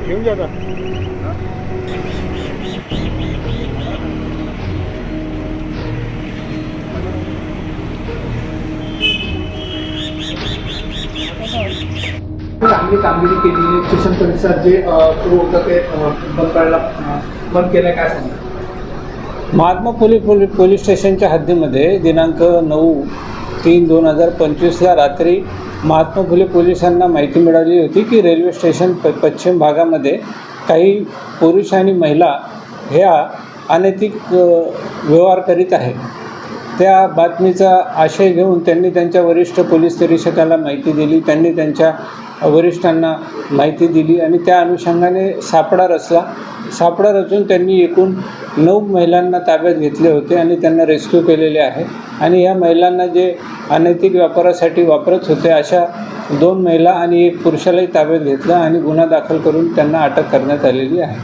घेऊन जाता चांगली कामगिरी केली. स्टेशन परिसर जे सुरू होतं ते बंद करायला बंद केलं, काय सांगा? महात्मा फुले पोलीस स्टेशनच्या हद्दीमध्ये दिनांक 9/3/2025 रात्री महात्मा फुले पोलिसांना माहिती मिळाली होती की रेल्वे स्टेशन पश्चिम भागामध्ये काही पुरुष आणि महिला ह्या अनैतिक व्यवहार करीत आहेत. त्या बातमीचा आशय घेऊन त्यांनी त्यांच्या वरिष्ठ पोलीस निरीक्षकाला माहिती दिली. त्यांनी त्यांच्या वरिष्ठांना माहिती दिली आणि त्या अनुषंगाने सापळा रचून त्यांनी एकूण 9 महिलांना ताब्यात घेतले होते आणि त्यांना रेस्क्यू केलेले आहे. आणि या महिलांना जे अनैतिक व्यापारासाठी वापरत होते अशा 2 महिला आणि 1 पुरुषालाही ताब्यात घेतलं आणि गुन्हा दाखल करून त्यांना अटक करण्यात आलेली आहे.